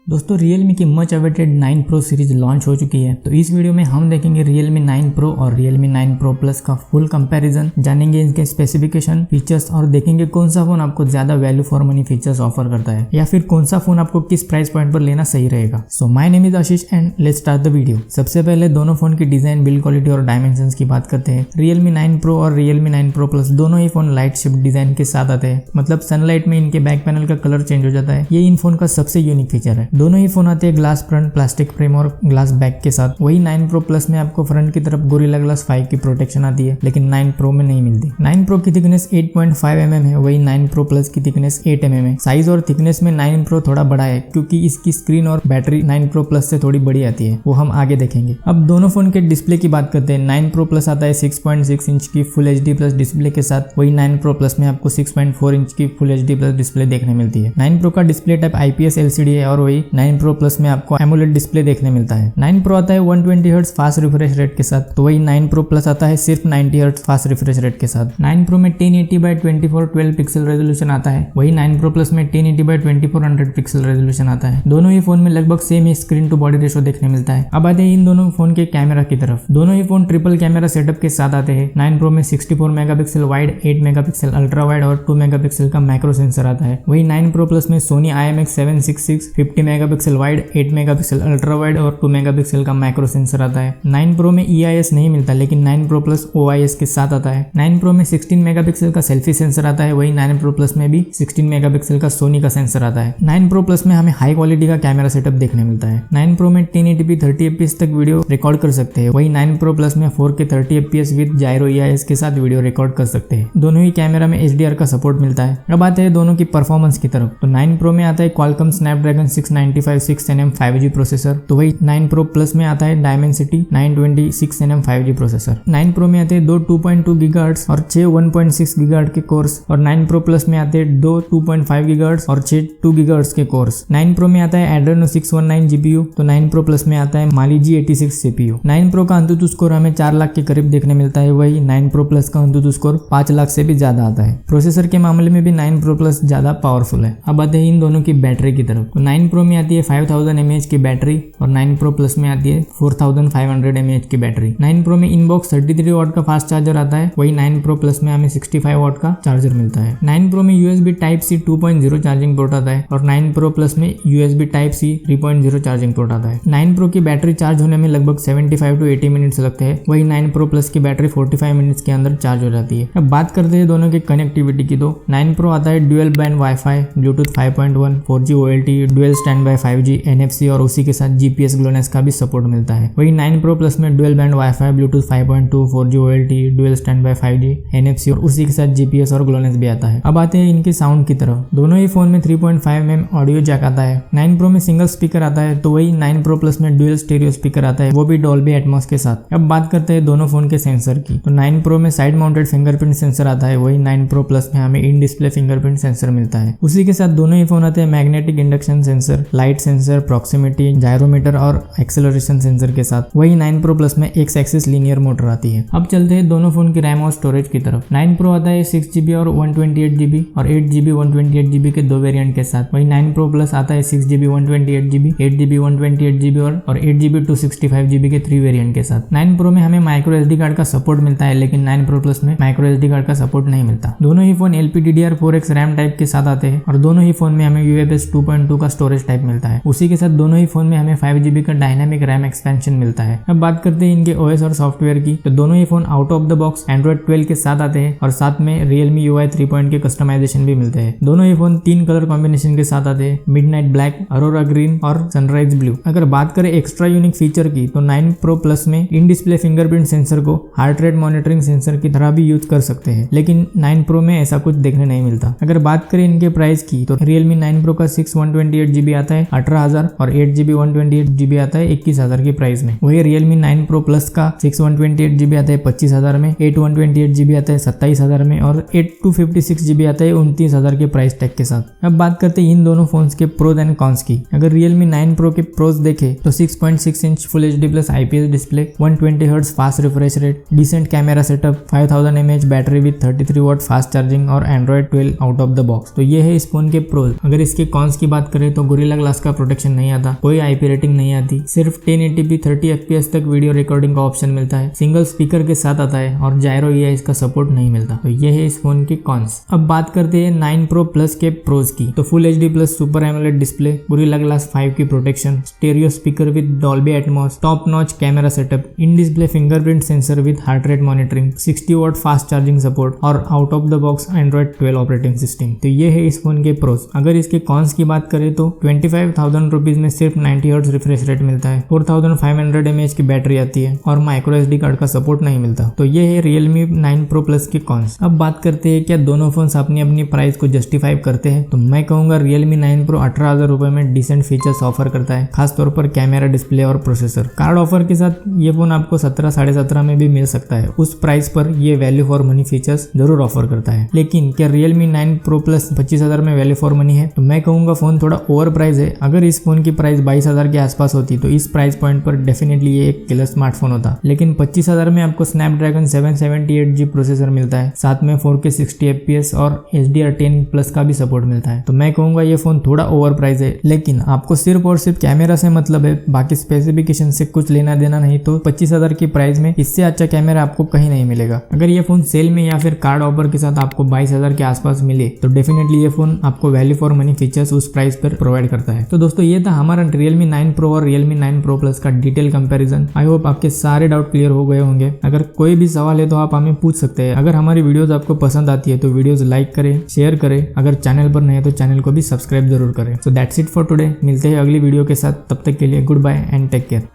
दोस्तों Realme की much awaited 9 Pro series launch हो चुकी है। तो इस वीडियो में हम देखेंगे Realme 9 Pro और Realme 9 Pro Plus का फुल कंपैरिजन, जानेंगे इनके स्पेसिफिकेशन, फीचर्स और देखेंगे कौन सा फोन आपको ज्यादा value for money features offer करता है या फिर कौन सा फोन आपको किस प्राइस पॉइंट पर लेना सही रहेगा। So my name is Ashish and let's start the video. सबसे पहले दोनों फोन की डिजाइन, बिल्ड क्वालिटी और डायमेंशंस की बात करते हैं। Realme 9 Pro और Realme 9 Pro Plus दोनों ही फोन लाइट शिफ्ट डिजाइन के साथ आते हैं, मतलब सनलाइट में इनके बैक पैनल का कलर चेंज हो जाता है। ये इन फोन का सबसे यूनिक फीचर है। दोनों ही फोन आते हैं ग्लास फ्रंट, प्लास्टिक फ्रेम और ग्लास बैक के साथ। वही 9 Pro Plus में आपको फ्रंट की तरफ गोरिल्ला ग्लास 5 की प्रोटेक्शन आती है, लेकिन 9 Pro में नहीं मिलती। 9 Pro की थिकनेस 8.5 mm है, वही 9 Pro Plus की थिकनेस 8 mm है। साइज और थिकनेस में 9 Pro थोड़ा बड़ा है क्योंकि इसकी स्क्रीन और बैटरी 9 Pro Plus से थोड़ी बड़ी आती है, वो हम आगे देखेंगे। अब दोनों फोन के डिस्प्ले की बात करते हैं। 9 Pro Plus आता है 6.6 इंच की फुल HD प्लस डिस्प्ले के साथ, वही 9 Pro Plus में आपको 6.4 इंच की फुल HD प्लस डिस्प्ले देखने मिलती है। 9 Pro का डिस्प्ले टाइप IPS LCD है और वही 9 Pro Plus में आपको AMOLED डिस्प्ले देखने मिलता है। 9 Pro आता है 120 Hz फास्ट रिफ्रेश रेट के साथ, तो वही 9 Pro Plus आता है सिर्फ 90 Hz फास्ट रिफ्रेश रेट के साथ। 9 Pro में 1080x24 12 पिक्सल रेजोल्यूशन आता है, वही 9 Pro Plus में 1080x2400 पिक्सल रेजोल्यूशन आता है। दोनों ही फोन में लगभग सेम ही स्क्रीन टू बॉडी रेशो देखने मिलता है। अब आते हैं इन दोनों फोन के कैमरा की तरफ। दोनों ही फोन ट्रिपल कैमरा सेटअप के साथ आते हैं। 9 Pro में 64 megapixel wide, 8 megapixel ultra wide और 2 मेगापिक्सल का मैक्रो सेंसर आता है। वही 9 Pro Plus में Sony IMX766 50 megapixel wide, 8 megapixel ultra wide और 2 मेगापिक्सल का मैक्रो सेंसर आता है। 9 Pro में EIS नहीं मिलता, लेकिन 9 Pro Plus OIS के साथ आता है। 9 Pro में 16 मेगापिक्सल का सेल्फी सेंसर आता है, वही 9 Pro Plus में भी 16 मेगापिक्सल का Sony का सेंसर आता है। 9 Pro Plus में हमें हाई क्वालिटी का कैमरा सेटअप देखने मिलता है। 9 Pro में 1080p 30fps तक वीडियो रिकॉर्ड कर सकते हैं, वही 9 Pro Plus में 4K 30fps विद जायरो EIS के साथ वीडियो रिकॉर्ड कर सकते हैं। दोनों ही कैमरा में HDR का सपोर्ट मिलता है। अब आते हैं दोनों की परफॉर्मेंस की तरफ। तो 9 Pro में आता है Qualcomm Snapdragon 695 6nm 5G processor, तो वही 9 Pro Plus में आता है Dimensity 920 6nm 5G processor. 9 Pro में आते हैं 2.2 GHz और 6 1.6 GHz के कोर्स, और 9 Pro Plus में आते हैं 2.5 GHz और 6 2 GHz के कोर्स। 9 Pro में आता है Adreno 619 GPU, तो 9 Pro Plus में आता है Mali G86 CPU। 9 Pro का अंतुतु स्कोर हमें 4 लाख के करीब देखने मिलता है, वही 9 Pro Plus का अंतुतु स्कोर 5 लाख से भी ज्यादा आता है। प्रोसेसर के मामले में भी 9 Pro Plus ज्यादा पावरफुल है। अब आते हैं इन दोनों की बैटरी की तरफ। तो 9 Pro में आती है 5000 mAh की बैटरी और 9 Pro Plus में आती है 4500 mAh की बैटरी। 9 Pro में इनबॉक्स 33 वाट का फास्ट चार्जर आता है, वही 9 Pro Plus में हमें 65 वाट का चार्जर मिलता है। 9 Pro में USB Type-C 2.0 चार्जिंग पोर्ट आता है और 9 Pro Plus में USB Type-C 3.0 चार्जिंग पोर्ट आता है। 9 Pro की बैटरी चार्ज होने में लगभग 75 to 80 मिनट्स लगते हैं, वही 9 Pro Plus की बैटरी 45 मिनट्स के अंदर चार्ज हो जाती है। अब बात करते हैं दोनों की कनेक्टिविटी की। तो 9 Pro आता है dual band wifi, Bluetooth 5.1, 4G OLT, dual stand by 5G, NFC और उसी के साथ GPS GLONASS का भी सपोर्ट मिलता है। वही 9 Pro Plus में dual band wifi, Bluetooth 5.2, 4G OLT, dual stand by 5G, NFC और उसी के साथ GPS और GLONASS भी आता है। अब आते हैं इनके साउंड की तरफ। दोनों ही फोन में 3.5 mm ऑडियो जैक आता है। 9 Pro में सिंगल स्पीकर आता है, तो वही 9 Pro Plus में ड्यूअल स्टीरियो स्पीकर आता है, वो भी डॉल्बी एटमॉस के साथ। अब बात करते हैं दोनों फोन के सेंसर की। तो 9 Pro में साइड माउंटेड फिंगरप्रिंट सेंसर आता है, वही 9 Pro Plus में हमें इन डिस्प्ले फिंगरप्रिंट सेंसर मिलता है। उसी के साथ दोनों ही फोन आते हैं magnetic induction sensor, light sensor, proximity, gyrometer और एक्सेलरेशन सेंसर के साथ। वही 9 Pro Plus में एक्स एक्सिस लीनियर मोटर आती है। अब चलते हैं दोनों फोन की रैम और स्टोरेज की तरफ। 9 Pro आता है 6GB और 128GB और 8GB 128GB के दो वेरिएंट के साथ। वही 9 Pro Plus आता है 6GB 128GB, 8GB 128GB और 8GB 265GB के 3 वेरिएंट के साथ। 9 Pro में हमें माइक्रो SD कार्ड का सपोर्ट मिलता है, लेकिन 9 Pro Plus में माइक्रो SD कार्ड का सपोर्ट नहीं मिलता। दोनों ही फोन LPDDR4X रैम टाइप के साथ आते हैं और दोनों ही फोन में हमें UFS 2.2 का स्टोरेज टाइप मिलता है। उसी के साथ दोनों ही फोन में हमें 5GB का डायनामिक रैम एक्सपेंशन मिलता है। अब बात करते हैं इनके OS और सॉफ्टवेयर की। तो दोनों ही phone out of the box Android 12 के साथ आते हैं और साथ में Realme UI 3 के कस्टमाइजेशन भी मिलते हैं। दोनों ही फोन 3 कलर कॉम्बिनेशन के साथ आते हैं, मिडनाइट ब्लैक, अरोरा ग्रीन और सनराइज ब्लू। अगर बात करें एक्स्ट्रा यूनिक फीचर की, तो 9 Pro Plus में इन डिस्प्ले फिंगरप्रिंट सेंसर को हार्ट रेट मॉनिटरिंग सेंसर की तरह भी यूज कर सकते हैं, लेकिन 9 Pro में ऐसा कुछ देखने नहीं मिलता। अगर बात करें इनके प्राइस की, तो Realme 9 Pro का 6 128GB आता है 18,000 और 8GB 128GB आता है 21,000 की प्राइस में। वही Realme 9 Pro Plus का 6 128GB आता है 25,000 में, 8 128GB आता है 27,000 में और 8 256GB आता है 29,000 के प्राइस टैग के साथ। अब बात करते हैं इन दोनों फोन्स के प्रोज एंड कॉन्स की। अगर Realme 9 Pro के प्रोज देखें तो 6.6 inch full HD plus IPS display, 120 Hz fast refresh rate, decent camera setup, 5000 mAh battery with 33 watt fast charging और Android 12 out of the box. तो ये है इस फोन के प्रोज। अगर इसके कॉन्स की बात करें तो गोरिल्ला ग्लास का प्रोटेक्शन नहीं आता, कोई आईपी रेटिंग नहीं आती, सिर्फ 1080p 30 fps तक वीडियो रिकॉर्डिंग का ऑप्शन मिलता है, सिंगल स्पीकर के साथ आता है और जायरो या इसका सपोर्ट नहीं मिलता। तो ये है इस फोन के कॉन्स। अब बात करते हैं 9 Pro Plus के प्रोज की। तो full HD plus super AMOLED display, Gorilla glass 5 की protection, stereo speaker with Dolby Atmos, top notch camera setup, in display fingerprint sensor with heart rate monitoring, 60 watt fast charging support और out of the box Android 12 operating system. तो ये है इस phone के pros. अगर इसके cons की बात करें तो 25,000 रुपीज में सिर्फ 90 हर्ट्ज रिफ्रेश रेट मिलता है, 4500 mAh की बैटरी आती है और माइक्रो SD कार्ड का सपोर्ट नहीं मिलता। तो ये है Realme 9 Pro Plus के कॉन्स। अब बात करते हैं क्या दोनों फोन्स अपनी अपनी प्राइस को जस्टिफाई करते हैं। तो मैं कहूंगा Realme 9 Pro 18,000 रुपए में डिसेंट फीचर्स ऑफर करता है, खासतौर पर कैमरा, डिस्प्ले और प्रोसेसर। कार्ड ऑफर के साथ ये फोन आपको 17 साढ़े 17 में भी मिल सकता है। उस प्राइस पर ये वैल्यू फॉर मनी फीचर्स जरूर ऑफर करता है। लेकिन क्या Realme 9 Pro Plus 25,000 में वैल्यू फॉर मनी है? तो मैं कहूंगा फोन थोड़ा ओवर प्राइस है। अगर इस फोन की प्राइस 22,000 के आसपास होती तो इस प्राइस पॉइंट पर डेफिनेटली ये एक किलर स्मार्टफोन होता। लेकिन 25,000 में आपको स्नैपड्रैगन 778G प्रोसेसर मिलता है, साथ में 4K 60 fps और HDR10+ का भी सपोर्ट मिलता है। तो मैं कहूंगा ये फोन थोड़ा ओवर प्राइस है। लेकिन आपको सिर्फ और सिर्फ कैमरा से मतलब है, बाकी स्पेसिफिकेशन से कुछ लेना देना नहीं, तो 25,000 की प्राइस में इससे अच्छा कैमरा आपको कहीं नहीं मिलेगा। अगर ये फोन सेल में या फिर कार्ड ऑफर के साथ आपको 22,000 के आसपास मिले तो डेफिनेटली ये फोन आपको वैल्यू फॉर मनी फीचर्स उस प्राइस पर प्रोवाइड करता है। तो दोस्तों ये था हमारा Realme 9 Pro और Realme 9 Pro Plus का डिटेल कंपैरिजन। आई होप आपके सारे डाउट क्लियर हो गए होंगे। अगर कोई भी सवाल है तो आप हमें पूछ सकते हैं। अगर हमारी वीडियोस आपको पसंद आती है तो वीडियोस लाइक करें, शेयर करें। अगर चैनल पर नए हैं तो चैनल को भी सब्सक्राइब जरूर करें। So that's it for today. मिलते हैं अगली वीडियो के साथ, तब तक के लिए good bye and take care.